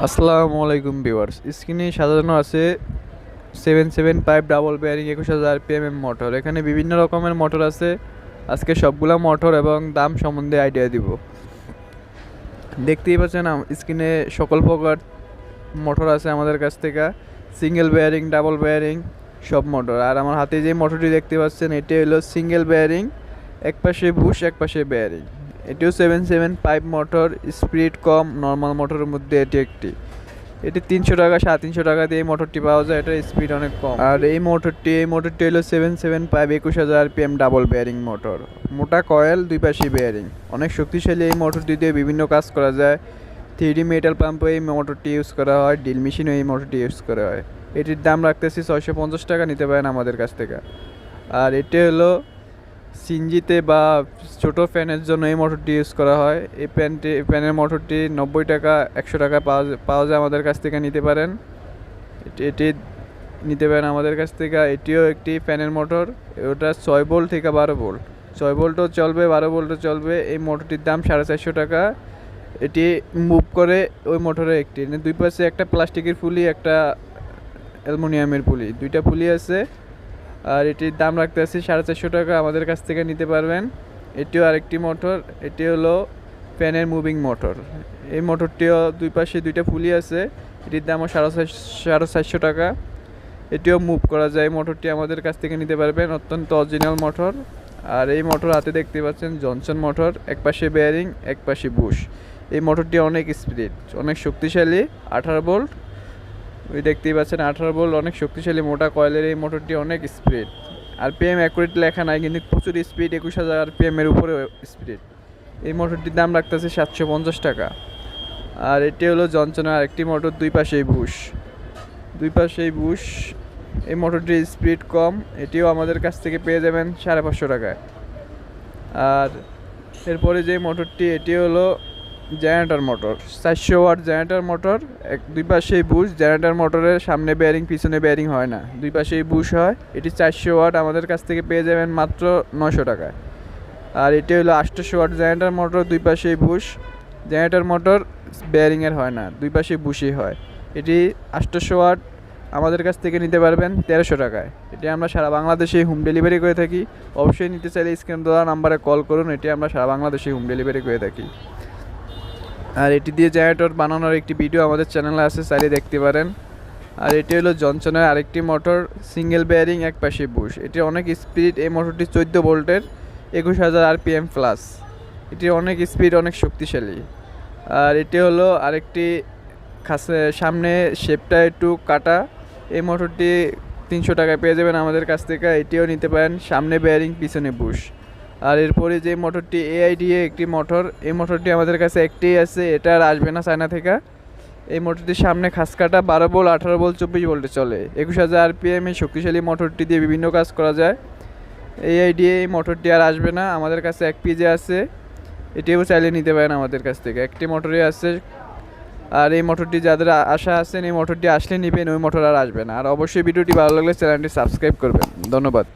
আসসালামু আলাইকুম ভিউয়ার্স, স্ক্রিনে সাজানো আছে 775 ডাবল বেয়ারিং 21,000 আরপিএম মোটর। এখানে বিভিন্ন রকমের মোটর আছে। আজকে সবগুলা মোটর এবং দাম সম্বন্ধে আইডিয়া দিব। দেখতেই পাচ্ছেন স্ক্রিনে সকল প্রকার মোটর আছে আমাদের কাছ থেকে, সিঙ্গেল বেয়ারিং, ডাবল বেয়ারিং সব মোটর। আর আমার হাতে যে মোটরটি দেখতে পাচ্ছেন এটি হলো সিঙ্গেল বেয়ারিং, এক পাশে বুশ এক পাশে বেয়ারিং। এটিও 775 মোটর, স্পিড কম, নর্মাল মোটরের মধ্যে এটি একটি। এটি 300 টাকা 350 টাকা দিয়ে এই মোটরটি পাওয়া যায়। এটার স্পিড অনেক কম। আর এই মোটরটি হলো 775 21,000 আরপিএম ডাবল বেয়ারিং মোটর। মোটা কয়েল, দুই পাশে বেয়ারিং, অনেক শক্তিশালী। এই মোটরটি দিয়ে বিভিন্ন কাজ করা যায়। 3D মেটাল পাম্পে এই মোটরটি ইউজ করা হয়, ড্রিল মেশিনে এই মোটরটি ইউজ করা হয়। এটির দাম রাখতেছি 650 টাকা, নিতে পারেন আমাদের কাছ থেকে। আর এটি হলো সিনজিতে বা ছোটো ফ্যানের জন্য এই মোটরটি ইউজ করা হয়। এই ফ্যানের মোটরটি 90 টাকা 100 টাকা পাওয়া যায় আমাদের কাছ থেকে, নিতে পারেন। এটি নিতে পারেন আমাদের কাছ থেকে। এটিও একটি ফ্যানের মোটর, ওটা 6 ভোল্ট থেকে 12 ভোল্ট, 6 ভোল্টও চলবে 12 ভোল্টও চলবে। এই মোটরটির দাম 450 টাকা। এটি মুভ করে ওই মোটরে একটি, দুই পাশে একটা প্লাস্টিকের পুলি, একটা অ্যালুমিনিয়ামের পুলি, দুইটা পুলি আছে। আর এটির দাম রাখতে আছে 450 টাকা, আমাদের কাছ থেকে নিতে পারবেন। এটিও আরেকটি মোটর, এটি হলো ফ্যানের মুভিং মোটর। এই মোটরটিও দুই পাশে দুইটা পুলি আছে, এটির দামও 450 টাকা। এটিও মুভ করা যায়। মোটরটি আমাদের কাছ থেকে নিতে পারবেন, অত্যন্ত অরিজিনাল মোটর। আর এই মোটর হাতে দেখতে পাচ্ছেন জনসন মোটর, এক পাশে বেয়ারিং এক পাশে বুশ। এই মোটরটি অনেক স্পিড, অনেক শক্তিশালী, 18 ভোল্ট। ওই দেখতেই পাচ্ছেন 18 ভোল্ট, অনেক শক্তিশালী মোটা কয়েলের এই মোটরটি অনেক স্পিড। আরপিএম অ্যাকুরেট লেখা নাই, কিন্তু প্রচুর স্পিড, 21,000 আরপিএম এর উপরে স্পিড। এই মোটরটির দাম রাখতেছে 750 টাকা। আর এটি হলো জনসনের আরেকটি মোটর, দুই পাশেই বুশ, দুই পাশেই বুশ। এই মোটরটির স্পিড কম, এটিও আমাদের কাছ থেকে পেয়ে যাবেন 550 টাকায়। আর এরপরে যে মোটরটি, এটি হলো generator motor, 400 watt generator motor, দুই পাশেই বুশ। জেনারেটর মোটরের সামনে বেয়ারিং পিছনে বেয়ারিং হয় না, দুই পাশেই বুশ হয়। এটি 400 ওয়াট, আমাদের কাছ থেকে পেয়ে যাবেন মাত্র 900 টাকায়। আর এটি হলো 800 ওয়াট জেনারেটর মোটর, দুই পাশেই বুশ। জেনারেটর মোটর বেয়ারিংয়ের হয় না, দুই পাশেই বুশই হয়। এটি 800 ওয়াট, আমাদের কাছ থেকে নিতে পারবেন 1300 টাকায়। এটি আমরা সারা বাংলাদেশে হোম ডেলিভারি করে থাকি। অবশ্যই নিতে চাইলে স্ক্রিনে দেওয়া নাম্বারে কল করুন। এটি আমরা সারা বাংলাদেশে হোম ডেলিভারি করে থাকি। আর এটি দিয়ে জেনারেটর বানানোর একটি ভিডিও আমাদের চ্যানেলে আছে, চাইলে দেখতে পারেন। আর এটি হলো জনসনের আরেকটি মোটর, সিঙ্গেল বেয়ারিং এক পাশে বুশ। এটি অনেক স্পিড। এই মোটরটি 14 ভোল্টের, 21,000 আরপিএম প্লাস। এটি অনেক স্পিড, অনেক শক্তিশালী। আর এটি হলো আরেকটি সামনে শেপটা একটু কাটা। এই মোটরটি 300 টাকায় পেয়ে যাবেন আমাদের কাছ থেকে। এটিও নিতে পারেন, সামনে বেয়ারিং পিছনে বুশ। আর এরপরে যে মোটরটি এআইডিএ একটি মোটর, এই মোটরটি আমাদের কাছে একটিই আছে, এটা আর আসবে না চায়না থেকে। এই মোটরটির সামনে খাস কাটা, 12 ভোল্ট 18 ভোল্ট 24 ভোল্টে চলে। 21,000 আরপিএম এই শক্তিশালী মোটরটি দিয়ে বিভিন্ন কাজ করা যায়। এআইডিএ এই মোটরটি আর আসবে না, আমাদের কাছে এক পিজে আছে। এটিও চাইলে নিতে পারেন আমাদের কাছ থেকে, একটি মোটরই আছে। আর এই মোটরটি যাদের আশা আছেন, এই মোটরটি আসলে নেবেন, ওই মোটর আর আসবে না। আর অবশ্যই ভিডিওটি ভালো লাগলে চ্যানেলটি সাবস্ক্রাইব করবেন। ধন্যবাদ।